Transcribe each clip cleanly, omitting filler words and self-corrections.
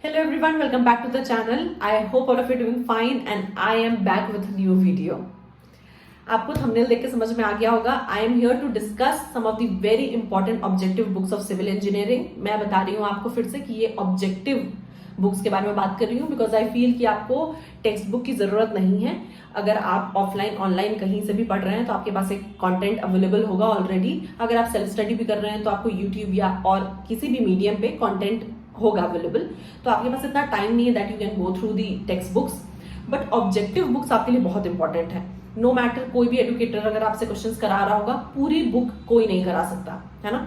Hello everyone, welcome back to the channel. I hope all of you are doing fine and I am back with a new video. आपको thumbnail देख के समझ में आ गया होगा. I am here to discuss some of the very important objective books of civil engineering. मैं बता रही हूँ आपको फिर से कि ये ऑब्जेक्टिव बुक्स के बारे में बात कर रही हूँ बिकॉज आई फील कि आपको टेक्स्ट बुक की जरूरत नहीं है. अगर आप ऑफलाइन ऑनलाइन कहीं से भी पढ़ रहे हैं तो आपके पास एक कंटेंट अवेलेबल होगा ऑलरेडी. अगर आप सेल्फ स्टडी भी कर रहे हैं तो आपको यूट्यूब या और किसी भी मीडियम पे कंटेंट होगा अवेलेबल. तो आपके पास इतना टाइम नहीं है that you can go through the text books. But objective books आपके लिए बहुत इंपॉर्टेंट है. नो मैटर कोई भी एडुकेटर अगर आपसे क्वेश्चंस करा रहा होगा, पूरी बुक कोई नहीं करा सकता है ना.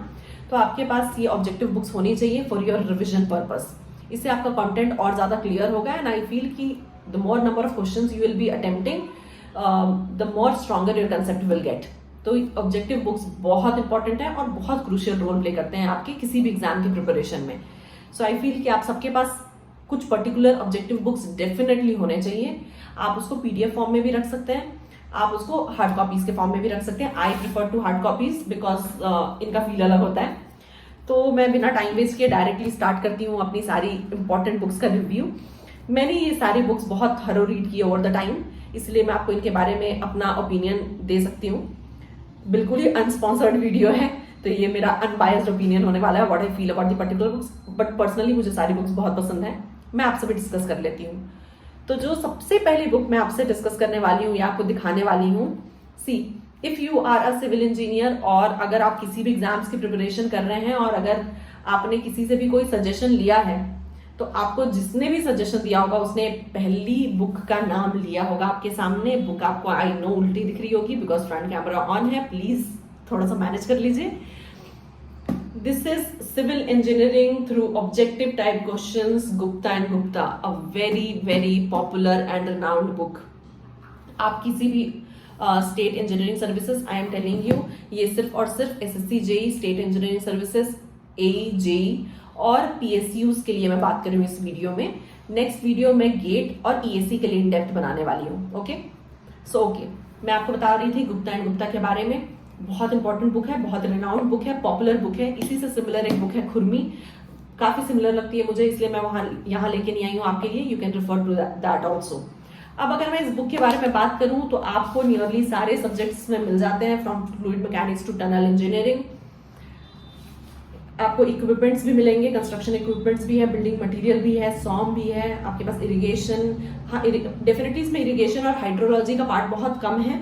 तो आपके पास ये ऑब्जेक्टिव बुक्स होनी चाहिए फॉर योर रिविजन पर्पस. इससे आपका कंटेंट और ज्यादा क्लियर होगा एंड आई फील कि the more number of questions you will B attempting the more stronger your concept will get. तो ऑब्जेक्टिव बुक्स बहुत इंपॉर्टेंट है और बहुत क्रूशियल रोल प्ले करते हैं आपके किसी भी एग्जाम की प्रिपरेशन में. सो आई फील कि आप सबके पास कुछ पर्टिकुलर ऑब्जेक्टिव बुक्स डेफिनेटली होने चाहिए. आप उसको पीडीएफ फॉर्म में भी रख सकते हैं, आप उसको हार्ड कॉपीज के फॉर्म में भी रख सकते हैं. I prefer to hard copies because इनका फील अलग होता है. तो मैं बिना टाइम वेस्ट किए डायरेक्टली स्टार्ट करती हूँ अपनी सारी इंपॉर्टेंट बुक्स का रिव्यू. मैंने ये सारी बुक्स बहुत थरो रीड की ओवर द टाइम, इसलिए मैं आपको इनके बारे में अपना ओपिनियन दे सकती हूँ. बिल्कुल ही अनस्पॉन्सर्ड वीडियो है तो ये मेरा अनबायस्ड ओपिनियन होने वाला है what I feel about the particular books. But personally मुझे सारी बुक्स बहुत पसंद है, मैं आपसे भी डिस्कस कर लेती हूँ. तो जो सबसे पहली बुक मैं आपसे डिस्कस करने वाली हूँ या आपको दिखाने वाली हूँ, see if you are a civil engineer और अगर आप किसी भी एग्जाम्स की प्रिपरेशन कर रहे हैं और अगर आपने किसी से भी कोई सजेशन लिया है तो आपको जिसने भी सजेशन दिया होगा उसने पहली बुक का नाम लिया होगा आपके सामने. बुक आपको आई नो उल्टी दिख रही होगी बिकॉज फ्रंट कैमरा ऑन है, प्लीज थोड़ा सा मैनेज कर लीजिए. This is Civil Engineering through Objective Type Questions, Gupta and Gupta, a very popular and renowned book. आप किसी भी state engineering services, I am telling you, ये सिर्फ और सिर्फ SSC JE, state engineering services, AE JE और PSUs के लिए मैं बात कर रही हूँ इस वीडियो में. नेक्स्ट वीडियो में गेट और ईएससी के लिए इन डेप्थ बनाने वाली हूँ. ओके ओके मैं आपको बता रही थी गुप्ता एंड गुप्ता के बारे में. बहुत इंपॉर्टेंट बुक है, बहुत रिनाउंड बुक है, पॉपुलर बुक है. इसी से सिमिलर एक बुक है खुरमी, काफी सिमिलर लगती है मुझे, इसलिए मैं वहां यहाँ लेके नहीं आई हूँ आपके लिए. You can refer to that also. अब अगर मैं इस बुक के बारे में बात करूं तो आपको नियरली सारे सब्जेक्ट्स में मिल जाते हैं from fluid mechanics to tunnel engineering. आपको इक्विपमेंट्स भी मिलेंगे, कंस्ट्रक्शन इक्विपमेंट्स भी है, बिल्डिंग मटेरियल भी है, सॉम भी है, आपके पास इरिगेशन. हाँ डेफिनेटली इसमें इरिगेशन और हाइड्रोलॉजी का पार्ट बहुत कम है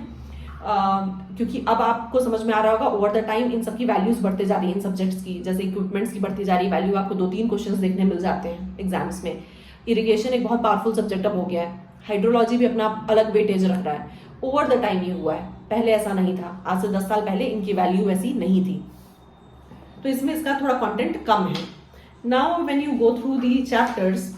क्योंकि अब आपको समझ में आ रहा होगा ओवर द टाइम इन सबकी वैल्यूज बढ़ते जा रही है इन सब्जेक्ट्स की. जैसे इक्विपमेंट्स की बढ़ती जा रही है वैल्यू, आपको 2-3 क्वेश्चंस देखने मिल जाते हैं एग्जाम्स में. इरिगेशन एक बहुत पावरफुल सब्जेक्ट अब हो गया है. हाइड्रोलॉजी भी अपना अलग वेटेज रख रहा है. ओवर द टाइम ये हुआ है, पहले ऐसा नहीं था. आज से 10 साल पहले इनकी वैल्यू ऐसी नहीं थी, तो इसमें इसका थोड़ा कंटेंट कम है. Now when you go through the chapters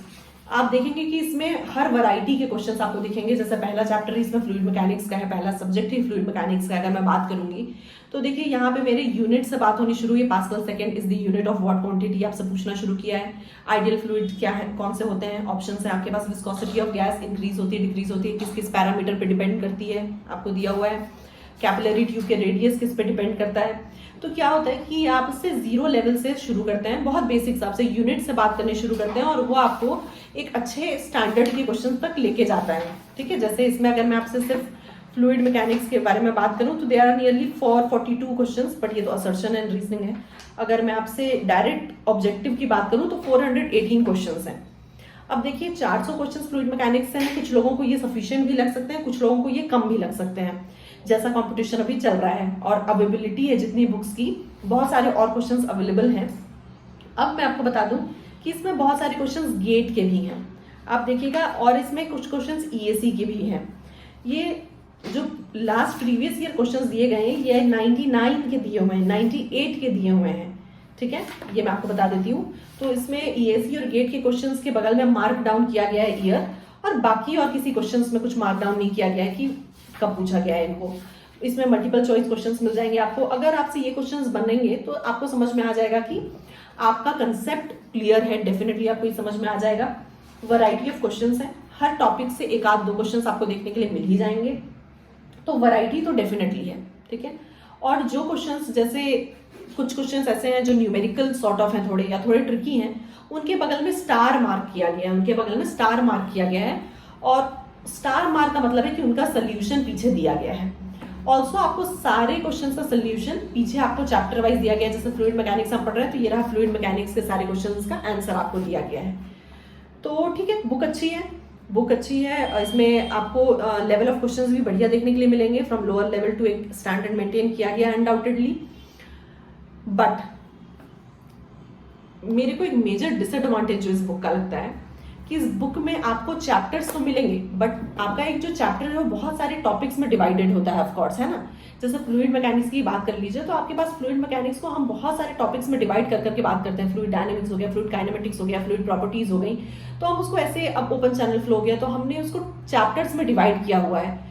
आप देखेंगे कि इसमें हर वैरायटी के क्वेश्चंस आपको दिखेंगे. जैसे पहला चैप्टर इसमें फ्लूइड मैकेनिक्स का है, पहला सब्जेक्ट ही फ्लूइड मैकेनिक्स का है. अगर मैं बात करूंगी तो देखिए यहाँ पे मेरे यूनिट से बात होनी शुरू हुई. Pascal second is the unit of what quantity आपसे पूछना शुरू किया है. आइडियल फ्लूइड क्या है, कौन से होते हैं, ऑप्शन है आपके पास. विस्कोसिटी ऑफ गैस इंक्रीज होती है डिक्रीज होती है, किस किस पैरामीटर पे डिपेंड करती है आपको दिया हुआ है. कैपिलरी ट्यूब के रेडियस किस पे डिपेंड करता है. तो क्या होता है कि आप इससे 0 लेवल से शुरू करते हैं, बहुत बेसिक्स आपसे यूनिट से बात करने शुरू करते हैं और वो आपको एक अच्छे स्टैंडर्ड के क्वेश्चन तक लेके जाता है. ठीक है, जैसे इसमें अगर मैं आपसे सिर्फ फ्लूइड मैकेनिक्स के बारे में बात करूं तो there are nearly 442 questions, but ये तो असर्शन एंड रीजनिंग है. अगर मैं आपसे डायरेक्ट ऑब्जेक्टिव की बात करूं तो 418 क्वेश्चंस हैं. अब देखिए 400 क्वेश्चंस फ्लूइड मैकेनिक्स से हैं. कुछ लोगों को ये सफिशिएंट भी लग सकते हैं, कुछ लोगों को ये कम भी लग सकते हैं. जैसा कंपटीशन अभी चल रहा है और अवेलेबिलिटी है जितनी बुक्स की, बहुत सारे और क्वेश्चंस अवेलेबल हैं. अब मैं आपको बता दूं कि इसमें बहुत सारे क्वेश्चंस गेट के भी हैं, आप देखिएगा, और इसमें कुछ क्वेश्चंस ईएससी के भी हैं. ये जो लास्ट प्रीवियस ईयर क्वेश्चंस दिए गए हैं ये 99 के दिए हुए हैं, 98 के दिए हुए हैं. ठीक है, ये मैं आपको बता देती हूँ. तो इसमें ईएससी और गेट के क्वेश्चंस के बगल में मार्क डाउन किया गया है ईयर, और बाकी और किसी क्वेश्चंस में कुछ मार्क डाउन नहीं किया गया है कि कब पूछा गया है इनको. इसमें मल्टीपल चॉइस क्वेश्चंस मिल जाएंगे आपको. अगर आपसे ये क्वेश्चंस बनेंगे तो आपको समझ में आ जाएगा कि आपका कंसेप्ट क्लियर है. डेफिनेटली आपको ये समझ में आ जाएगा. वैरायटी ऑफ क्वेश्चंस है, हर टॉपिक से 1-2 क्वेश्चंस आपको देखने के लिए मिल ही जाएंगे. तो वैरायटी तो डेफिनेटली है. ठीक है, और जो क्वेश्चंस, जैसे कुछ क्वेश्चंस ऐसे हैं जो न्यूमेरिकल सॉर्ट ऑफ हैं थोड़े, या थोड़े ट्रिकी हैं, उनके बगल में स्टार मार्क किया गया है, उनके बगल में स्टार मार्क किया गया है, और स्टार मार्क का मतलब है कि उनका सोल्यूशन पीछे दिया गया है। ऑल्सो आपको सारे क्वेश्चन का सोल्यूशन पीछे आपको चैप्टर वाइज दिया गया है। जैसे फ्लूइड मैकेनिक्स हम पढ़ रहे हैं, तो ये रहा फ्लूइड मैकेनिक्स के सारे क्वेश्चन का आंसर आपको दिया गया है। तो ठीक है, बुक अच्छी है, बुक अच्छी है। इसमें आपको लेवल ऑफ क्वेश्चंस भी बढ़िया देखने के लिए मिलेंगे, फ्रॉम लोअर लेवल टू एक स्टैंडर्ड मेंटेन किया गया अनडाउटेडली। बट मेरे को एक मेजर डिसएडवांटेज जो इस बुक का लगता है कि इस बुक में आपको चैप्टर्स तो मिलेंगे, बट आपका एक जो चैप्टर है वो बहुत सारे टॉपिक्स में डिवाइडेड होता है, ऑफ कोर्स, है ना। जैसे फ्लूइड मैकेनिक्स की बात कर लीजिए, तो आपके पास फ्लूइड मैकेनिक्स को हम बहुत सारे टॉपिक्स में डिवाइड कर करके बात करते हैं। फ्लूइड डायनेमिक्स हो गया, फ्लूइड काइनेमेटिक्स हो गया, फ्लूइड प्रॉपर्टीज हो गई, तो हम उसको ऐसे, अब ओपन चैनल फ्लो हो गया, तो हमने उसको चैप्टर्स में डिवाइड किया हुआ है।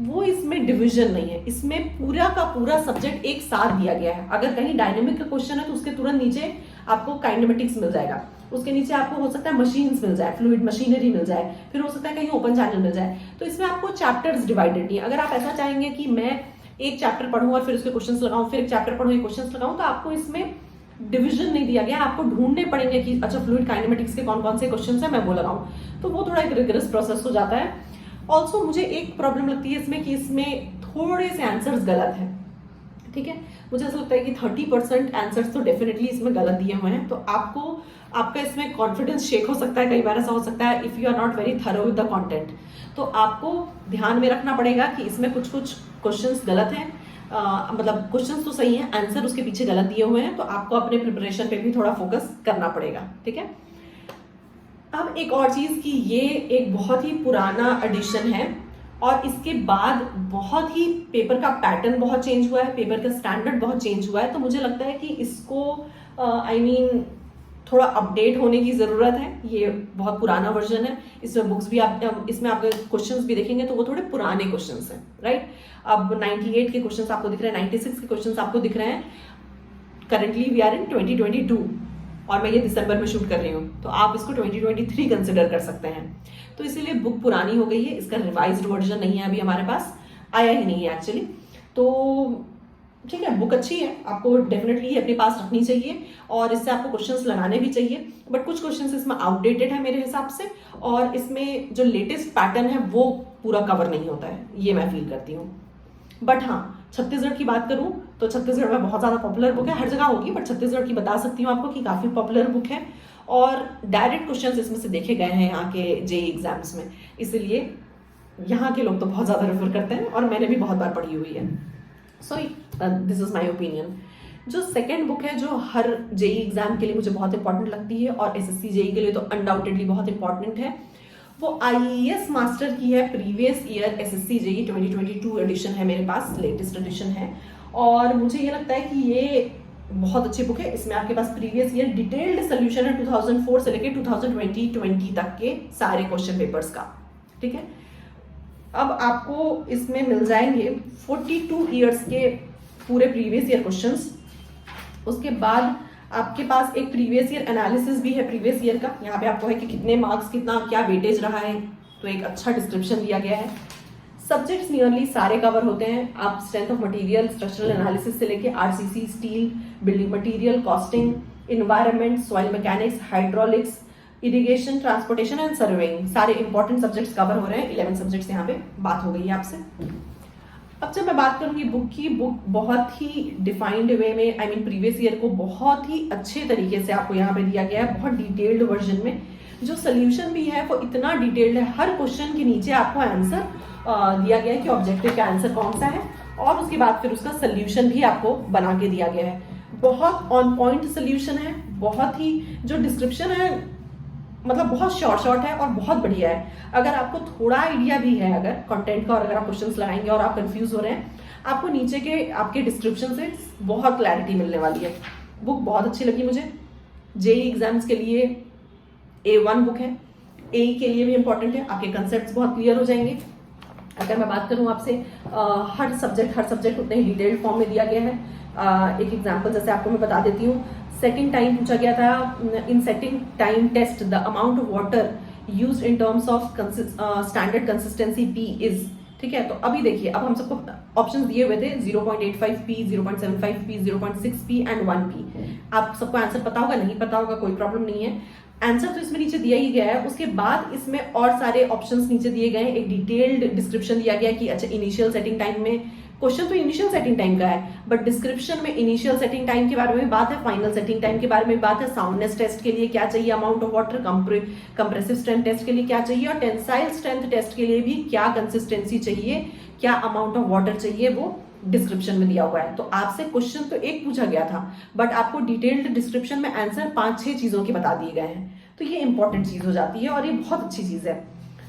वो इसमें डिवीजन नहीं है, इसमें पूरा का पूरा सब्जेक्ट एक साथ दिया गया है। अगर कहीं डायनेमिक का क्वेश्चन है तो उसके तुरंत नीचे आपको काइनेमेटिक्स मिल जाएगा, उसके नीचे आपको हो सकता है मशीन्स मिल जाए, फ्लूइड मशीनरी मिल जाए, फिर हो सकता है कहीं ओपन चैनल मिल जाए। तो इसमें आपको चैप्टर्स डिवाइडेड नहीं है। अगर आप ऐसा चाहेंगे कि मैं एक चैप्टर पढ़ूं और फिर उसके क्वेश्चंस लगाऊं, फिर एक चैप्टर पढ़ूं एक क्वेश्चंस लगाऊं, तो आपको इसमें डिवीजन नहीं दिया गया। आपको ढूंढने पड़ेंगे कि अच्छा फ्लूइड काइनेमेटिक्स के कौन कौन से क्वेश्चन है, मैं वो लगाऊं, तो वो थोड़ा एक रिगरस प्रोसेस हो जाता है। ऑल्सो मुझे एक प्रॉब्लम लगती है इसमें कि इसमें थोड़े से आंसर्स गलत हैं, ठीक है। मुझे ऐसा लगता है कि 30% आंसर्स तो डेफिनेटली इसमें गलत दिए हुए हैं। तो आपका इसमें कॉन्फिडेंस शेक हो सकता है, कई बार ऐसा हो सकता है if you are not very thorough with the content. तो आपको ध्यान में रखना पड़ेगा कि इसमें कुछ कुछ क्वेश्चंस गलत हैं, मतलब क्वेश्चंस तो सही हैं, आंसर उसके पीछे गलत दिए हुए हैं। तो आपको अपने प्रिपरेशन पे भी थोड़ा फोकस करना पड़ेगा, ठीक है। अब एक और चीज कि ये एक बहुत ही पुराना एडिशन है, और इसके बाद बहुत ही पेपर का पैटर्न बहुत चेंज हुआ है, पेपर का स्टैंडर्ड बहुत चेंज हुआ है। तो मुझे लगता है कि इसको थोड़ा अपडेट होने की ज़रूरत है। ये बहुत पुराना वर्जन है, इसमें बुक्स भी इसमें आप क्वेश्चंस भी देखेंगे तो वो थोड़े पुराने क्वेश्चंस हैं, राइट। अब 98 के क्वेश्चंस आपको दिख रहे हैं, 96 के क्वेश्चंस आपको दिख रहे हैं। करंटली वी आर इन 2022 और मैं ये दिसंबर में शूट कर रही हूँ, तो आप इसको 2023 कंसिडर कर सकते हैं। तो इसीलिए बुक पुरानी हो गई है, इसका रिवाइज्ड वर्जन नहीं है, अभी हमारे पास आया ही नहीं है एक्चुअली। तो ठीक है, बुक अच्छी है, आपको डेफिनेटली अपने पास रखनी चाहिए, और इससे आपको क्वेश्चंस लगाने भी चाहिए। बट कुछ क्वेश्चंस इसमें आउटडेटेड है मेरे हिसाब से, और इसमें जो लेटेस्ट पैटर्न है वो पूरा कवर नहीं होता है, ये मैं फील करती हूँ। बट हाँ, छत्तीसगढ़ की बात करूं तो छत्तीसगढ़ में बहुत ज़्यादा पॉपुलर बुक है, हर जगह होगी बट छत्तीसगढ़ की बता सकती हूँ आपको कि काफ़ी पॉपुलर बुक है, और डायरेक्ट क्वेश्चंस इसमें से देखे गए हैं यहाँ के जेईई एग्जाम्स में, इसलिए यहाँ के लोग तो बहुत ज़्यादा रेफर करते हैं, और मैंने भी बहुत बार पढ़ी हुई है। So this is my opinion. जो सेकेंड बुक है जो हर जेईई एग्जाम के लिए मुझे बहुत इंपॉर्टेंट लगती है, और एसएससी जेईई के लिए तो अनडाउटेडली बहुत इंपॉर्टेंट है, वो आईएएस मास्टर की है। Previous year SSC JEE 2022 edition है मेरे पास, लेटेस्ट एडिशन है, और मुझे ये लगता है कि ये बहुत अच्छी बुक है। इसमें आपके पास प्रीवियस ईयर डिटेल्ड सोल्यूशन है 2004 से लेकर 2020 तक के सारे क्वेश्चन पेपर्स का, ठीक है। अब आपको इसमें मिल जाएंगे 42 ईयर्स के पूरे प्रीवियस ईयर क्वेश्चंस। उसके बाद आपके पास एक प्रीवियस ईयर एनालिसिस भी है प्रीवियस ईयर का, यहाँ पे आपको है कि कितने मार्क्स, कितना क्या वेटेज रहा है, तो एक अच्छा डिस्क्रिप्शन दिया गया है। सब्जेक्ट्स नियरली सारे कवर होते हैं, आप strength of material, structural analysis से लेके RCC, steel, building material, costing, environment, soil mechanics, hydraulics, irrigation, transportation and surveying, सारे इंपॉर्टेंट सब्जेक्ट्स कवर हो रहे हैं। 11 सब्जेक्ट्स यहाँ पे बात हो गई है आपसे। अब जब मैं बात करूंगी बुक की, बुक बहुत ही डिफाइंड वे में, प्रीवियस ईयर को बहुत ही अच्छे तरीके से आपको यहाँ पे दिया गया है, बहुत डिटेल्ड वर्जन में। जो सोल्यूशन भी है वो इतना डिटेल्ड है, हर क्वेश्चन के नीचे आपको आंसर दिया गया है कि ऑब्जेक्टिव का आंसर कौन सा है, और उसके बाद फिर उसका सोल्यूशन भी आपको बना के दिया गया है। बहुत ऑन पॉइंट सोल्यूशन है, बहुत ही जो डिस्क्रिप्शन है मतलब बहुत शॉर्ट है और बहुत बढ़िया है। अगर आपको थोड़ा आइडिया भी है अगर कंटेंट का, और अगर आप क्वेश्चंस लगाएंगे और आप कंफ्यूज हो रहे हैं, आपको नीचे के आपके डिस्क्रिप्शन से बहुत क्लैरिटी मिलने वाली है। बुक बहुत अच्छी लगी मुझे। जेईई एग्जाम्स के लिए A1 बुक है, एई के लिए भी इंपॉर्टेंट है, आपके कंसेप्ट बहुत क्लियर हो जाएंगे। अगर मैं बात करूं आपसे, हर सब्जेक्ट उतने ही डिटेल्ड फॉर्म में दिया गया है। एक एग्जांपल जैसे आपको मैं बता देती हूँ। सेकंड टाइम पूछा गया था, in setting time test the amount of water used in terms of standard consistency P is, ठीक है, तो अभी देखिए, अब हम सबको ऑप्शंस दिए हुए थे 0.85 P, 0.75 P, 0.6 P and 1 P. आप सबको आंसर पता होगा, नहीं पता होगा कोई प्रॉब्लम नहीं है, आंसर तो इसमें नीचे दिया ही गया है। उसके बाद इसमें और सारे ऑप्शंस नीचे दिए गए हैं, एक डिटेल्ड डिस्क्रिप्शन दिया गया है कि अच्छा इनिशियल सेटिंग टाइम में, क्वेश्चन तो इनिशियल सेटिंग टाइम का है बट डिस्क्रिप्शन में इनिशियल सेटिंग टाइम के बारे में बात है, फाइनल सेटिंग टाइम के बारे में बात है, साउंडनेस टेस्ट के लिए क्या चाहिए amount of water, compressive strength test के लिए क्या चाहिए, और टेंसाइल स्ट्रेंथ टेस्ट के लिए भी क्या कंसिस्टेंसी चाहिए, क्या अमाउंट ऑफ वाटर चाहिए, वो डिस्क्रिप्शन में दिया हुआ है। तो आपसे क्वेश्चन तो एक पूछा गया था बट आपको डिटेल्ड डिस्क्रिप्शन में आंसर 5-6 चीजों के बता दिए गए हैं, तो ये इंपॉर्टेंट चीज हो जाती है और ये बहुत अच्छी चीज है।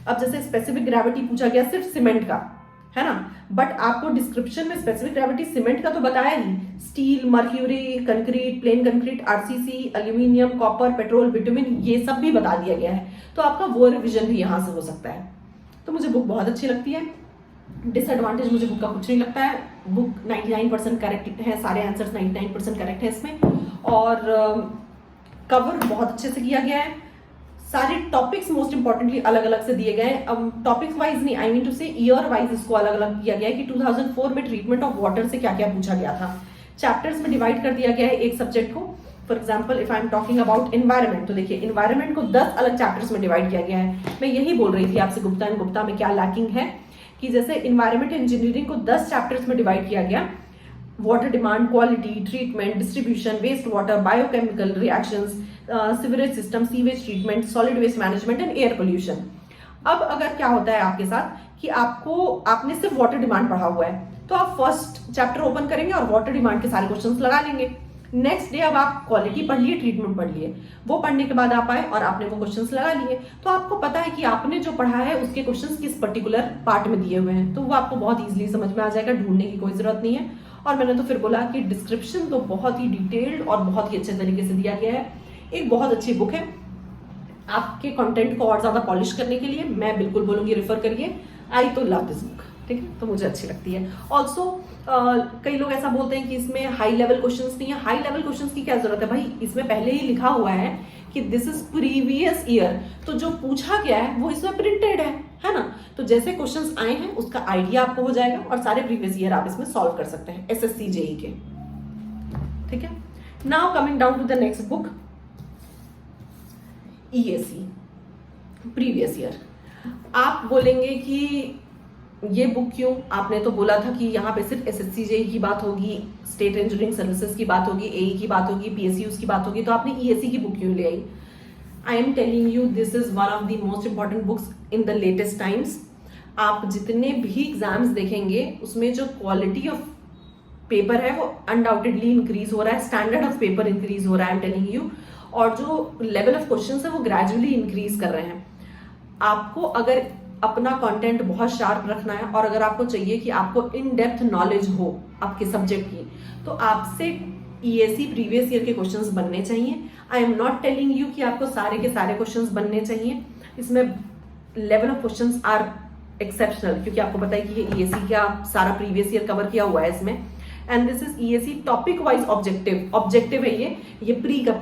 अब जैसे स्पेसिफिक ग्रेविटी पूछा गया सिर्फ सीमेंट का, है ना, बट आपको डिस्क्रिप्शन में स्पेसिफिक ग्रेविटी सीमेंट का तो बताया ही, steel, mercury, concrete, plain concrete, RCC, aluminium, copper, petrol, bitumen, ये सब भी बता दिया गया है। तो आपका वो रिविजन भी यहां से हो सकता है। तो मुझे बुक बहुत अच्छी लगती है। डिसएडवांटेज मुझे बुक का कुछ नहीं लगता है। बुक 99% करेक्ट है, सारे आंसर्स 99% करेक्ट है इसमें, और कवर बहुत अच्छे से किया गया है। सारे टॉपिक्स मोस्ट इंपॉर्टेंटली अलग अलग से दिए गए हैं। अब टॉपिक्स वाइज नहीं, आई मीन टू से ईयर वाइज इसको अलग अलग किया गया है कि 2004 में ट्रीटमेंट ऑफ वाटर से क्या क्या पूछा गया था। चैप्टर्स में डिवाइड कर दिया गया है एक सब्जेक्ट को। For example if I am talking about environment, तो देखिए एनवायरमेंट को 10 अलग चैप्टर्स में डिवाइड किया गया है। मैं यही बोल रही थी आपसे गुप्ता एंड गुप्ता में क्या लैकिंग है, कि जैसे इन्वायरमेंट इंजीनियरिंग को 10 चैप्टर्स में डिवाइड किया गया, water demand, quality, treatment, distribution, waste water, biochemical reactions, sewerage system, sewage treatment, solid waste management and air pollution. अब अगर क्या होता है आपके साथ कि आपने सिर्फ वाटर डिमांड पढ़ा हुआ है तो आप फर्स्ट चैप्टर ओपन करेंगे और वाटर डिमांड के सारे क्वेश्चंस लगा लेंगे। नेक्स्ट डे अब आप क्वालिटी पढ़ लिए, ट्रीटमेंट पढ़ लिए, वो पढ़ने के बाद आप आए और आपने वो क्वेश्चंस लगा लिए, तो आपको पता है कि आपने जो पढ़ा है उसके क्वेश्चंस किस पर्टिकुलर पार्ट में दिए हुए हैं, तो वो आपको बहुत इजीली समझ में आ जाएगा, ढूंढने की कोई जरूरत नहीं है। और मैंने तो फिर बोला कि डिस्क्रिप्शन तो बहुत ही डिटेल्ड और बहुत ही अच्छे तरीके से दिया गया है। एक बहुत अच्छी बुक है। आपके कंटेंट को और ज्यादा पॉलिश करने के लिए मैं बिल्कुल बोलूंगी रेफर करिए। आई तो लव दिस बुक, ठीक है, तो मुझे अच्छी लगती है। ऑल्सो कई लोग ऐसा बोलते हैं कि इसमें हाई लेवल क्वेश्चंस नहीं है। हाई लेवल क्वेश्चंस की क्या जरूरत है भाई, इसमें पहले ही लिखा हुआ है कि दिस इज प्रीवियस ईयर, तो जो पूछा गया है वो इसमें प्रिंटेड है ना, तो जैसे क्वेश्चंस आए हैं उसका आइडिया आपको हो जाएगा और सारे प्रीवियस ईयर आप इसमें सॉल्व कर सकते हैं एसएससी जेई के, ठीक है। Now coming down to the next book, ESE previous year. आप बोलेंगे कि ये बुक क्यों, आपने तो बोला था कि यहाँ पे सिर्फ एसएससी जेई की बात होगी, स्टेट इंजीनियरिंग सर्विसेज की बात होगी, एई की बात होगी, पीएसयूज की बात होगी, तो आपने ईएसी की बुक क्यों ले आई। I am telling you this is one of the most important books in the latest times. आप जितने भी एग्जाम्स देखेंगे उसमें जो क्वालिटी ऑफ पेपर है वो अनडाउटेडली इंक्रीज हो रहा है, स्टैंडर्ड ऑफ पेपर इंक्रीज हो रहा है, आई एम टेलिंग यू, और जो लेवल ऑफ क्वेश्चंस है वो ग्रेजुअली इंक्रीज कर रहे हैं। आपको अगर अपना कंटेंट बहुत शार्प रखना है और अगर आपको चाहिए कि आपको इन डेप्थ नॉलेज हो आपके सब्जेक्ट की, तो आपसे ईएसी प्रीवियस ईयर के क्वेश्चंस बनने चाहिए। I am not telling you कि आपको सारे के सारे क्वेश्चंस बनने चाहिए, इसमें level of questions are exceptional, क्योंकि आपको पता है कि ये ईएसी का सारा प्रीवियस ईयर कवर किया हुआ है इसमें, and this is ESE topic wise objective है ये प्री का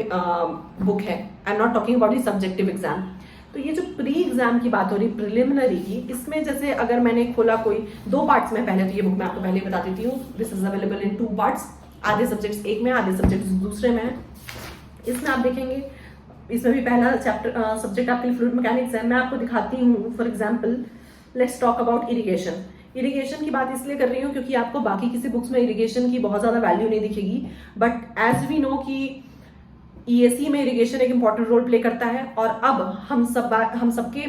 बुक है। I am not talking about the subjective exam. तो ये जो प्री एग्जाम की बात हो रही, प्रिलिमिनरी की, इसमें जैसे अगर मैंने खोला कोई 2 पार्ट्स में, पहले तो ये बुक मैं आपको पहले बता देती हूँ, this is available in 2 parts, आधे सब्जेक्ट्स एक में, आधे सब्जेक्ट्स दूसरे में है। इसमें आप देखेंगे इसमें भी पहला चैप्टर सब्जेक्ट आपके फ्लूइड मैकेनिक्स है। मैं आपको दिखाती हूँ, for example let's talk about irrigation. Irrigation की बात इसलिए कर रही हूँ क्योंकि आपको बाकी किसी बुक्स में इरिगेशन की बहुत ज्यादा वैल्यू नहीं दिखेगी, बट एज वी नो कि ईएसी में इरिगेशन एक इंपॉर्टेंट रोल प्ले करता है, और अब हम सबके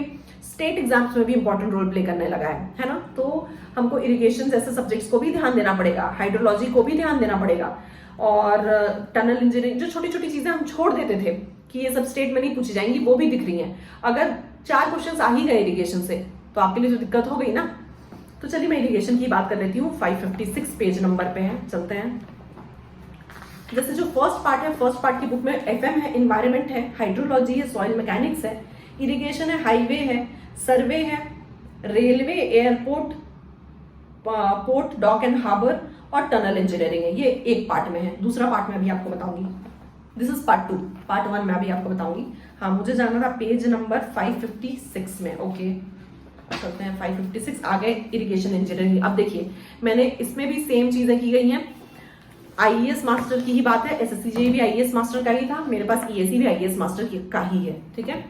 स्टेट एग्जाम्स में भी इंपॉर्टेंट रोल प्ले करने लगा है ना, तो हमको इरिगेशन जैसे सब्जेक्ट्स को भी ध्यान देना पड़ेगा, हाइड्रोलॉजी को भी ध्यान देना पड़ेगा, और टनल इंजीनियरिंग, जो छोटी छोटी चीजें हम छोड़ देते थे कि ये सब स्टेट में नहीं पूछी जाएंगी, वो भी दिख रही हैं। अगर 4 क्वेश्चन आ ही गए इरिगेशन से तो आपके लिए तो दिक्कत हो गई ना। तो चलिए मैं इरिगेशन की बात कर लेती हूँ, 556 पेज नंबर पे है, चलते हैं। जैसे जो फर्स्ट पार्ट है, फर्स्ट पार्ट की बुक में एफएम है, एनवायरनमेंट है, हाइड्रोलॉजी है, सॉइल मैकेनिक्स है, इरिगेशन है, हाईवे है, सर्वे है, railway, airport, port, dock and harbour और टनल इंजीनियरिंग है। ये एक पार्ट में है। दूसरा पार्ट में अभी आपको बताऊंगी, दिस इज पार्ट 2, पार्ट 1 में अभी आपको बताऊंगी। हाँ, मुझे जाना था पेज नंबर 556 में। ओके, चलते हैं 556 आ गए इरिगेशन इंजीनियरिंग। अब देखिए मैंने इसमें भी सेम चीजें की गई हैं, आईएएस मास्टर की ही बात है, एसएससी भी आईएएस मास्टर का ही था, मेरे पास ईएसी भी आईएएस मास्टर का ही है, ठीक है।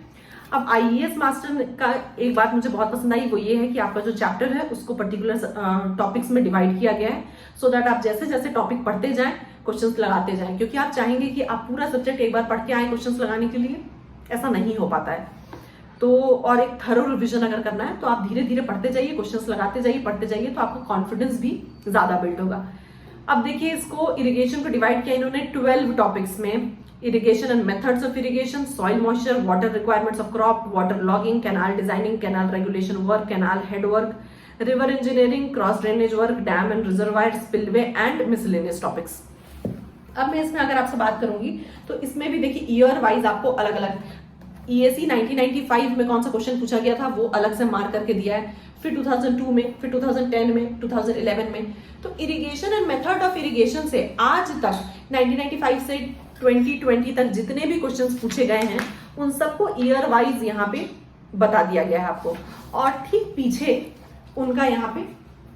अब आईएएस मास्टर का एक बात मुझे बहुत पसंद आई, वो ये है कि आपका जो चैप्टर है उसको पर्टिकुलर टॉपिक्स में डिवाइड किया गया है, सो दैट आप जैसे जैसे टॉपिक पढ़ते जाएं क्वेश्चंस लगाते जाएं, क्योंकि आप चाहेंगे कि आप पूरा सब्जेक्ट एक बार पढ़ के आए क्वेश्चंस लगाने के लिए, ऐसा नहीं हो पाता है। तो और एक थरो रिविजन अगर करना है तो आप धीरे धीरे पढ़ते जाइए, क्वेश्चंस लगाते जाइए, पढ़ते जाइए, तो आपका कॉन्फिडेंस भी ज्यादा बिल्ड होगा। अब देखिए इसको इरिगेशन को डिवाइड किया इन्होंने 12 टॉपिक्स में, irrigation and methods of irrigation, soil moisture, water requirements of crop, water logging, canal designing, canal regulation work, canal head work, river engineering, cross drainage work, dam and reservoir, spillway and miscellaneous topics. अब मैं इसमें अगर आपसे बात करूंगी तो इसमें भी देखिए ईयर वाइज आपको अलग अलग, ईएसी 1995 में कौन सा क्वेश्चन पूछा गया था वो अलग से मार्क करके दिया है, फिर 2002 में, फिर 2010 में, 2011 में। तो irrigation and method of irrigation से आज तक 1995 से 2020 तक जितने भी क्वेश्चंस पूछे गए हैं उन सबको ईयर वाइज यहाँ पे बता दिया गया है आपको, और ठीक पीछे उनका यहाँ पे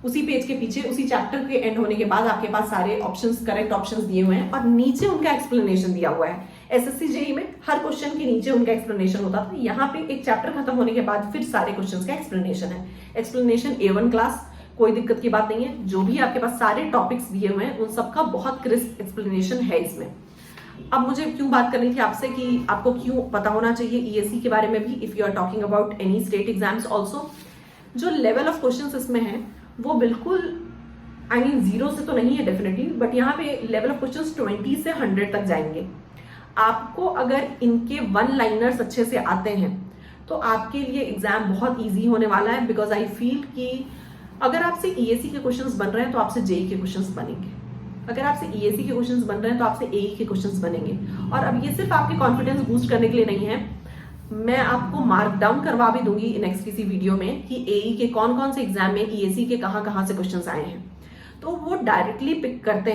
उसी पेज के पीछे उसी चैप्टर के एंड होने के बाद आपके पास सारे ऑप्शंस, करेक्ट ऑप्शंस दिए हुए हैं और नीचे उनका एक्सप्लेनेशन दिया हुआ है। एसएससी जेई में हर क्वेश्चन के नीचे उनका एक्सप्लेनेशन होता था, यहाँ पे एक चैप्टर खत्म होने के बाद फिर सारे क्वेश्चंस का एक्सप्लेनेशन है। एक्सप्लेनेशन A1 क्लास, कोई दिक्कत की बात नहीं है, जो भी आपके पास सारे टॉपिक्स दिए हुए हैं उन सबका बहुत क्रिस्प एक्सप्लेनेशन है इसमें। अब मुझे क्यों बात करनी थी आपसे कि आपको क्यों पता होना चाहिए ईएसी के बारे में भी, if you are talking about any state exams also. जो लेवल ऑफ क्वेश्चंस इसमें है वो बिल्कुल I mean 0 से तो नहीं है डेफिनेटली, बट यहाँ पे लेवल ऑफ क्वेश्चंस 20 से 100 तक जाएंगे। आपको अगर इनके वन लाइनर्स अच्छे से आते हैं तो आपके लिए एग्जाम बहुत इजी होने वाला है, बिकॉज आई फील कि अगर आपसे ईएसी के क्वेश्चंस बन रहे हैं तो आपसे जेई के क्वेश्चंस बनेंगे, अगर आपसे ईएसी के क्वेश्चंस बन रहे हैं तो आपसे एई के क्वेश्चंस बनेंगे। और अब ये सिर्फ आपके कॉन्फिडेंस बूस्ट करने के लिए नहीं है, मैं आपको मार्क डाउन करवा भी दूंगी नेक्स्ट किसी वीडियो में कि एई के कौन कौन से एग्जाम में ईएसी के कहां से क्वेश्चंस आए हैं। तो वो डायरेक्टली पिक करते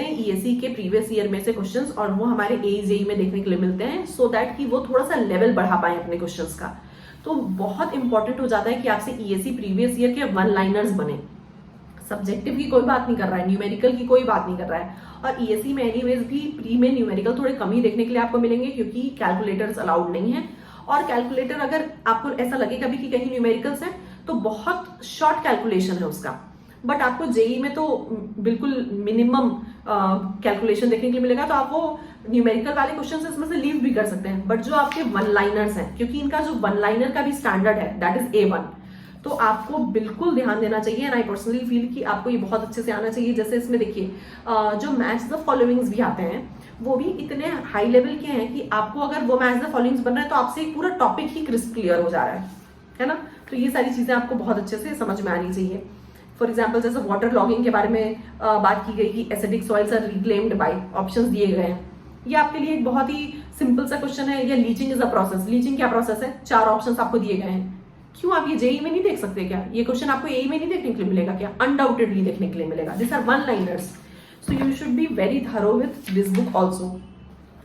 हैं ईएसी के प्रीवियस ईयर में से क्वेश्चंस, और वो हमारे एई जेई में देखने के लिए मिलते हैं, सो दैट कि वो थोड़ा सा लेवल बढ़ा पाए अपने क्वेश्चंस का। तो बहुत इंपॉर्टेंट हो जाता है कि आपसे ईएसी प्रीवियस ईयर के वन लाइनर्स बने। सब्जेक्टिव की कोई बात नहीं कर रहा है, न्यूमेरिकल की कोई बात नहीं कर रहा है, और ईएसी में एनीवेज भी प्री में न्यूमेरिकल थोड़े कम ही देखने के लिए आपको मिलेंगे, क्योंकि कैलकुलेटर्स अलाउड नहीं है। और कैलकुलेटर अगर आपको ऐसा लगेगा भी कि कहीं न्यूमेरिकल्स है तो बहुत शॉर्ट कैलकुलेशन है उसका, बट आपको जेई में तो बिल्कुल मिनिमम कैलकुलेशन देखने के लिए मिलेगा, तो आप वो न्यूमेरिकल वाले क्वेश्चन इसमें से लीव भी कर सकते हैं। बट जो आपके वन लाइनर्स हैं, क्योंकि इनका जो वन लाइनर का भी स्टैंडर्ड है दैट इज A1, तो आपको बिल्कुल ध्यान देना चाहिए। एंड आई पर्सनली फील कि आपको ये बहुत अच्छे से आना चाहिए। जैसे इसमें देखिए जो मैच द फॉलोइंग्स भी आते हैं वो भी इतने हाई लेवल के हैं कि आपको अगर वो मैच द फॉलोइंग्स बन रहा है तो आपसे एक पूरा टॉपिक ही क्रिस्प क्लियर हो जा रहा है ना। तो ये सारी चीजें आपको बहुत अच्छे से समझ में आनी चाहिए। फॉर एग्जाम्पल जैसे वाटर लॉगिंग के बारे में बात की गई कि acidic soils are reclaimed by, options दिए गए हैं, ये आपके लिए एक बहुत ही सिंपल सा क्वेश्चन है। या leaching is a process, leaching क्या प्रोसेस है, 4 ऑप्शंस आपको दिए गए हैं। क्यों आप ये जेई में नहीं देख सकते क्या? ये क्वेश्चन आपको एई में नहीं देखने के लिए मिलेगा क्या? अनडाउटेडली देखने के लिए मिलेगा। This are one liners, so you should be very thorough with this book also.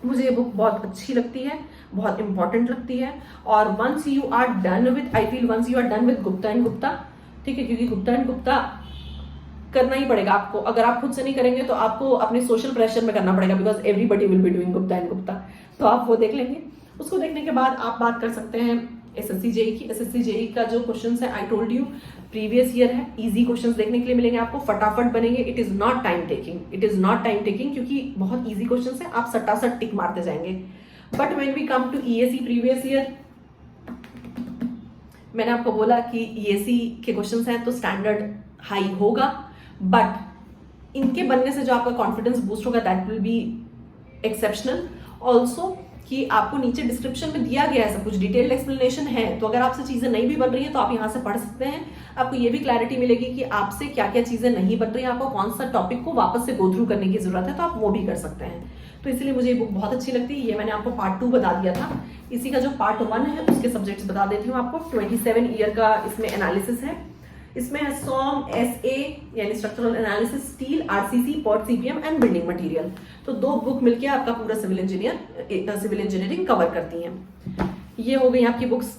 मुझे ये बुक बहुत अच्छी लगती है, बहुत इंपॉर्टेंट लगती है। और once you are done with, I feel once you are done with Gupta and Gupta, ठीक है, क्योंकि गुप्ता एंड गुप्ता करना ही पड़ेगा आपको। अगर आप खुद से नहीं करेंगे तो आपको अपने सोशल प्रेशर में करना पड़ेगा, because everybody will be doing Gupta and Gupta. तो आप वो देख लेंगे। उसको देखने के बाद आप बात कर सकते हैं एसएससी जेई की। एसएससी जेई का जो क्वेश्चन है I told you previous year है, इजी क्वेश्चंस देखने के लिए मिलेंगे आपको, फटाफट बनेंगे। It is not time taking, क्योंकि बहुत इजी क्वेश्चंस है, आप सटासट टिक मारते जाएंगे। But when we come to ESE previous year, मैंने आपको बोला कि ईएसी के क्वेश्चंस हैं तो स्टैंडर्ड हाई होगा, बट इनके बनने से जो आपका कॉन्फिडेंस बूस्ट होगा that will be exceptional also. कि आपको नीचे डिस्क्रिप्शन में दिया गया है सब कुछ, डिटेल्ड एक्सप्लेनेशन है, तो अगर आपसे चीजें नहीं भी बन रही है तो आप यहाँ से पढ़ सकते हैं। आपको ये भी क्लैरिटी मिलेगी कि आपसे क्या क्या चीजें नहीं बन रही है, आपको कौन सा टॉपिक को वापस से गो थ्रू करने की जरूरत है, तो आप वो भी कर सकते हैं। तो इसलिए मुझे ये बुक बहुत अच्छी लगती है। ये मैंने आपको पार्ट 2 बता दिया था, इसी का जो पार्ट 1 है उसके सब्जेक्ट्स बता देती हूँ आपको। 27 ईयर का इसमें एनालिसिस है। इसमें है सॉम, एसए यानी structural analysis, steel, RCC, pot, CPM and building material. तो 2 बुक मिलके आपका पूरा सिविल इंजीनियरिंग कवर करती हैं। ये हो गई आपकी बुक्स।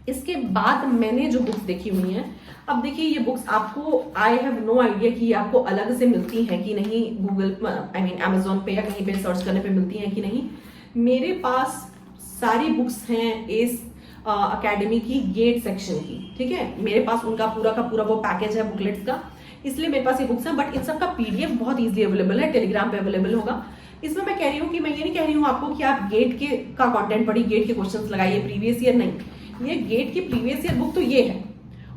इसके बाद मैंने जो बुक्स देखी हुई हैं, अब देखिए ये बुक्स आपको, आई हैव नो आइडिया कि ये आपको अलग से मिलती हैं कि नहीं, गूगल आई मीन अमेजोन पे या कहीं पे सर्च करने पे मिलती हैं कि नहीं। मेरे पास सारी बुक्स हैं इस अकेडमी की गेट सेक्शन की, ठीक है। मेरे पास उनका पूरा का पूरा वो पैकेज है बुकलेट्स का, इसलिए मेरे पास ये बुक्स हैं। बट इन सब का पीडीएफ बहुत इजीली अवेलेबल है, टेलीग्राम पे अवेलेबल होगा। इसमें मैं कह रही हूँ कि मैं ये नहीं कह रही हूँ आपको कि आप गेट के का कंटेंट पढ़िए, गेट के क्वेश्चंस लगाइए प्रीवियस ईयर, नहीं। ये गेट की प्रीवियस ईयर बुक तो ये है,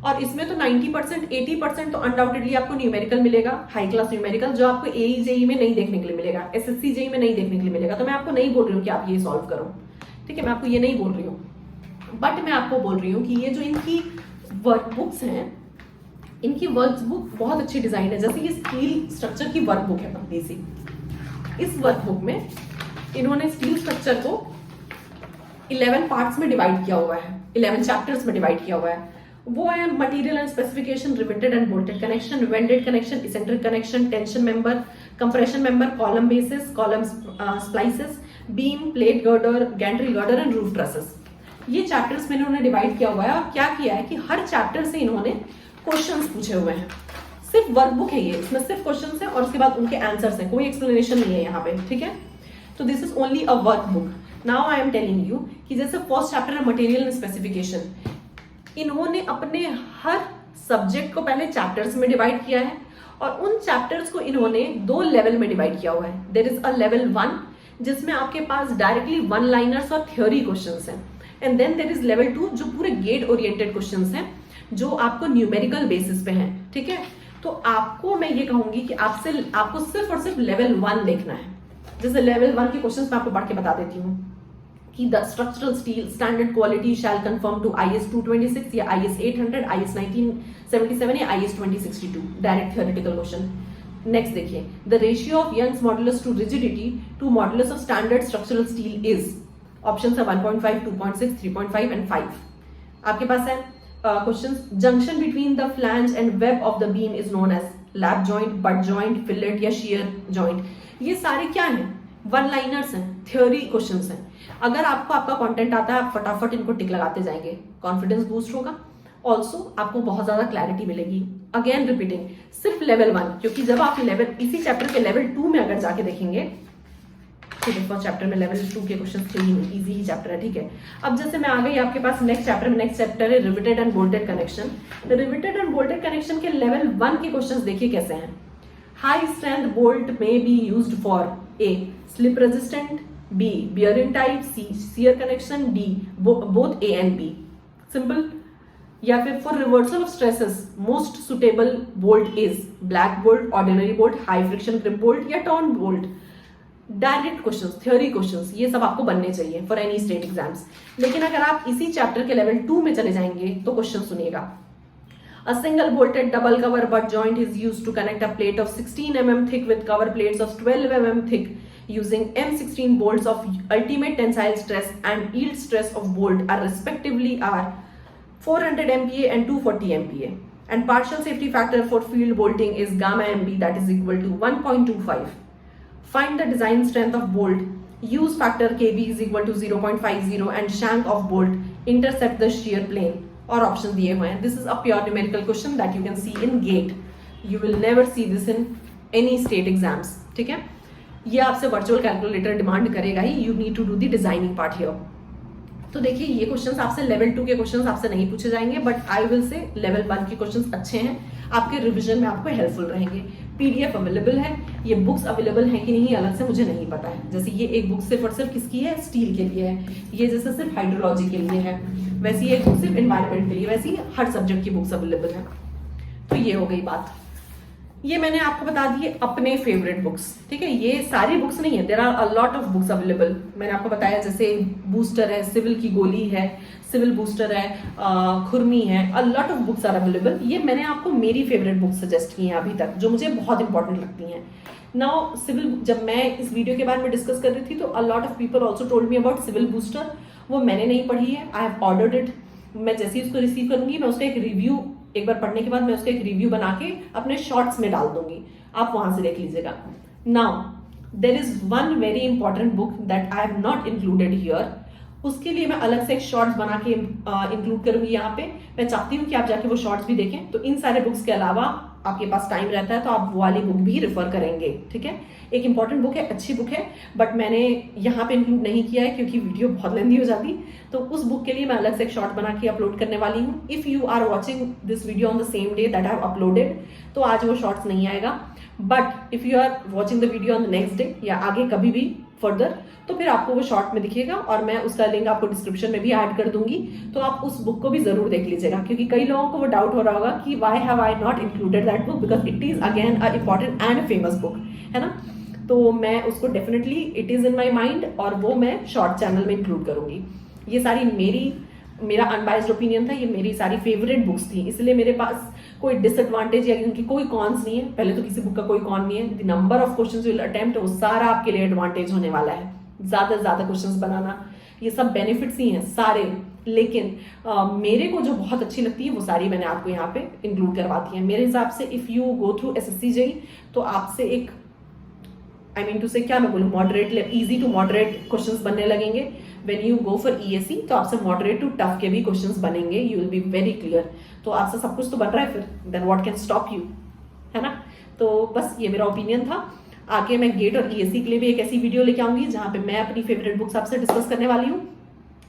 और इसमें तो 90% 80% तो अनडाउटेडली आपको न्यूमेरिकल मिलेगा, हाई क्लास न्यूमेरिकल, जो आपको एई जेई में नहीं देखने के लिए मिलेगा, एसएससी जेई में नहीं देखने के लिए मिलेगा। तो मैं आपको नहीं बोल रही हूँ कि आप ये सॉल्व करो, ठीक है, मैं आपको ये नहीं बोल रही हूँ। बट मैं आपको बोल रही हूँ कि ये जो इनकी वर्कबुक्स हैं, इनकी वर्कबुक बहुत अच्छी डिजाइन है। जैसे ये स्टील स्ट्रक्चर की वर्कबुक है पतली सी, इस वर्कबुक में इन्होंने स्टील स्ट्रक्चर को 11 पार्ट्स में डिवाइड किया हुआ है, 11 चैप्टर्स में डिवाइड किया हुआ है। वो है material and specification, riveted and bolted connection, welded connection, eccentric connection, tension member, compression member, column basis, column splices, beam, plate girder, Gentry girder and roof trusses. ये चैप्टर्स में इन्होंने डिवाइड किया हुआ है। और क्या किया है कि हर चैप्टर से इन्होंने क्वेश्चंस पूछे हुए हैं। सिर्फ वर्कबुक है ये, इसमें सिर्फ क्वेश्चंस हैं और उसके बाद उनके आंसर्स हैं, कोई एक्सप्लेनेशन नहीं है यहाँ पे, ठीक है। तो this is only a workbook. Now I am telling you कि जैसे फर्स्ट चैप्टर है मटेरियल एंड स्पेसिफिकेशन, इन्होंने अपने हर सब्जेक्ट को पहले चैप्टर्स में डिवाइड किया है, और उन चैप्टर्स को इन्होंने 2 लेवल में डिवाइड किया हुआ है। देयर इज अ लेवल 1 जिसमें आपके पास डायरेक्टली 1 लाइनर्स और थ्योरी क्वेश्चंस हैं, and then there is level 2 जो पूरे गेट ओरिएंटेड क्वेश्चंस हैं, जो आपको न्यूमेरिकल बेसिस पे हैं, ठीक है। तो आपको मैं ये कहूंगी कि आपको सिर्फ और सिर्फ लेवल 1 देखना है। जैसे लेवल 1 के क्वेश्चंस मैं आपको पढ़ के बता देती हूँ कि the structural steel standard quality shall conform to IS 226 या IS 800, IS 1977 या IS 2062, direct theoretical question. Next देखिए, the ratio of Young's modulus to rigidity to modulus of standard structural steel is, option है 1.5, 2.6, 3.5 and 5। आपके पास है questions, junction between the flange and web of the beam is known as lap joint, butt joint, fillet या shear joint. ये सारे क्या हैं? 1 liners हैं, थ्योरी क्वेश्चंस हैं। अगर आपको आपका कंटेंट आता है, आप फटाफट इनको टिक लगाते जाएंगे, कॉन्फिडेंस बूस्ट होगा, ऑल्सो आपको बहुत ज्यादा क्लैरिटी मिलेगी। अगेन रिपीटिंग, सिर्फ लेवल 1, क्योंकि जब आप लेवल इसी चैप्टर के लेवल 2 में अगर जाके देखेंगे, ठीक है, फर्स्ट चैप्टर में लेवल 2 के क्वेश्चन थे ही नहीं, इजी ही चैप्टर है, ठीक है। अब जैसे मैं आ गई आपके पास नेक्स्ट चैप्टर में, नेक्स्ट चैप्टर है riveted and bolted connection. Riveted and bolted connection के लेवल 1 के क्वेश्चंस देखिए कैसे हैं। High strength bolt may be used for A slip resistant, B bearing type, C shear connection, D both A and B, simple. या फिर for reversal of stresses most suitable bolt is black bolt, ordinary bolt, high friction grip bolt या turn bolt. Direct questions, theory questions, ये सब आपको बनने चाहिए for any state exams. लेकिन अगर आप इसी चैप्टर के लेवल 2 में चले जाएंगे तो क्वेश्चन सुनिएगा। A single bolted double cover butt joint is used to connect a plate of 16 mm thick with cover plates of 12 mm thick using M16 bolts of ultimate tensile stress and yield stress of bolt are respectively 400 MPa and 240 MPa, and partial safety factor for field bolting is gamma MB, that is equal to 1.25. Find the design strength of bolt. Use factor KB is equal to 0.50 and shank of bolt intercept the shear plane. और option दिए हुए हैं। This is a pure numerical question that you can see in GATE, you will never see this in any state exams, ठीक है। ये आपसे virtual calculator demand करेगा ही, you need to do the designing part here. तो देखिए ये questions आपसे लेवल 2 के क्वेश्चंस आपसे नहीं पूछे जाएंगे, but I will say level 1 के क्वेश्चंस अच्छे हैं, आपके रिवीजन में आपको हेल्पफुल रहेंगे। पीडीएफ अवेलेबल है, ये बुक्स अवेलेबल है कि नहीं अलग से मुझे नहीं पता है। जैसे ये एक बुक सिर्फ और सिर्फ किसकी है, स्टील के लिए है, ये जैसे सिर्फ हाइड्रोलॉजी के लिए है, वैसे ये बुक सिर्फ एनवायरमेंट के लिए, वैसे ही हर सब्जेक्ट की बुक्स अवेलेबल है। तो ये हो गई बात। ये मैंने आपको बता दिए अपने फेवरेट बुक्स, ठीक है। ये सारी बुक्स नहीं है, there are a lot of books available. मैंने आपको बताया जैसे बूस्टर है, सिविल की गोली है, सिविल बूस्टर है, खुरमी है, a lot of books are available. ये मैंने आपको मेरी फेवरेट बुक्स सजेस्ट की हैं अभी तक, जो मुझे बहुत इंपॉर्टेंट लगती हैं। नाउ सिविल, जब मैं इस वीडियो के बारे में डिस्कस कर रही थी तो a lot of people also told me about civil booster. वो मैंने नहीं पढ़ी है, आई हैव ऑर्डर्ड इट। मैं जैसे ही उसको रिसीव करूंगी, मैं उसका एक रिव्यू, एक बार पढ़ने के बाद मैं उसका एक रिव्यू बना के अपने शॉर्ट्स में डाल दूंगी, आप वहां से देख लीजिएगा। Now there is one very important book that I have not included here, उसके लिए मैं अलग से एक शॉर्ट्स बना के इंक्लूड करूंगी यहाँ पे। मैं चाहती हूँ कि आप जाके वो शॉर्ट्स भी देखें। तो इन सारे बुक्स के अलावा आपके पास टाइम रहता है तो आप वो वाली बुक भी रेफर करेंगे, ठीक है। एक इंपॉर्टेंट बुक है, अच्छी बुक है, बट मैंने यहाँ पे इंक्लूड नहीं किया है क्योंकि वीडियो बहुत लेंदी हो जाती। तो उस बुक के लिए मैं अलग से एक शॉर्ट बना के अपलोड करने वाली हूँ। If you are watching this video on the same day that I have uploaded, तो आज वो शॉर्ट्स नहीं आएगा। But if you are watching the video on the next day या आगे कभी भी फर्दर, तो फिर आपको वो शॉर्ट में दिखेगा और मैं उसका लिंक आपको डिस्क्रिप्शन में भी ऐड कर दूंगी। तो आप उस बुक को भी जरूर देख लीजिएगा, क्योंकि कई लोगों को वो डाउट हो रहा होगा कि why have I not included that book, because it is again a important and famous book, है ना। तो मैं उसको definitely, it is in my mind, और वो मैं शॉर्ट चैनल में इंक्लूड करूंगी। ये सारी मेरा अनबाइज्ड ओपिनियन था, ये मेरी सारी फेवरेट बुक्स थी, इसलिए मेरे पास कोई डिसएडवांटेज या इनकी कोई कॉन्स नहीं है। पहले तो किसी बुक का कोई कॉन नहीं है। The number of questions you will attempt, वो सारा आपके लिए एडवांटेज होने वाला है। ज्यादा से ज्यादा क्वेश्चंस बनाना, ये सब बेनिफिट्स ही हैं सारे। लेकिन मेरे को जो बहुत अच्छी लगती है वो सारी मैंने आपको यहाँ पे इंक्लूड करवाती है। मेरे हिसाब से if you go through SSC JEE, तो आपसे एक आई मीन टू से क्या मैं बोलूँ, moderate, easy to moderate questions बनने लगेंगे। When you go for ESE, तो आपसे मॉडरेट टू टफ के भी क्वेश्चंस बनेंगे। You will be very clear. तो आपसे सब कुछ तो बन रहा है, फिर then what can stop you, है ना। तो बस ये मेरा ओपिनियन था। आगे मैं गेट और ईएससी के लिए भी एक ऐसी वीडियो लेके आऊंगी जहां पे मैं अपनी फेवरेट बुक्स आपसे डिस्कस करने वाली हूँ।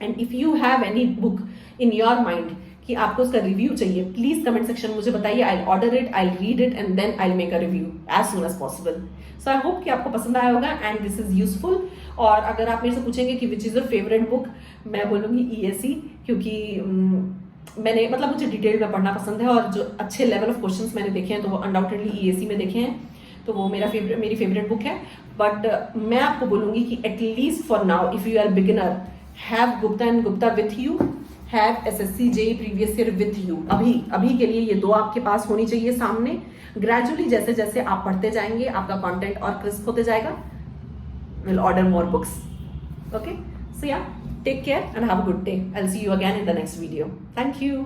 And if you have any book in your mind कि आपको उसका रिव्यू चाहिए, प्लीज कमेंट सेक्शन में मुझे बताइए। I order it, I read it and then I make a review as soon as possible. So I hope कि आपको पसंद आया होगा एंड दिस इज यूजफुल। और अगर आप मेरे से पूछेंगे कि which is your favourite book, मैं बोलूंगी ईएससी, क्योंकि मैंने मुझे डिटेल में पढ़ना पसंद है, और जो अच्छे लेवल ऑफ क्वेश्चंस मैंने देखे हैं तो वो अनडाउटेडली ईएससी में देखे हैं। तो वो मेरी फेवरेट बुक है। बट मैं आपको बोलूंगी कि at least for now, if you are beginner, have Gupta and Gupta with you, have SSC JEE previous year with you. अभी के लिए ये दो आपके पास होनी चाहिए सामने। ग्रेजुअली जैसे जैसे आप पढ़ते जाएंगे, आपका कंटेंट और क्रिस्प होते जाएगा। Will order more books. Okay, so yeah, take care and have a good day. I'll see you again in the next video. Thank you.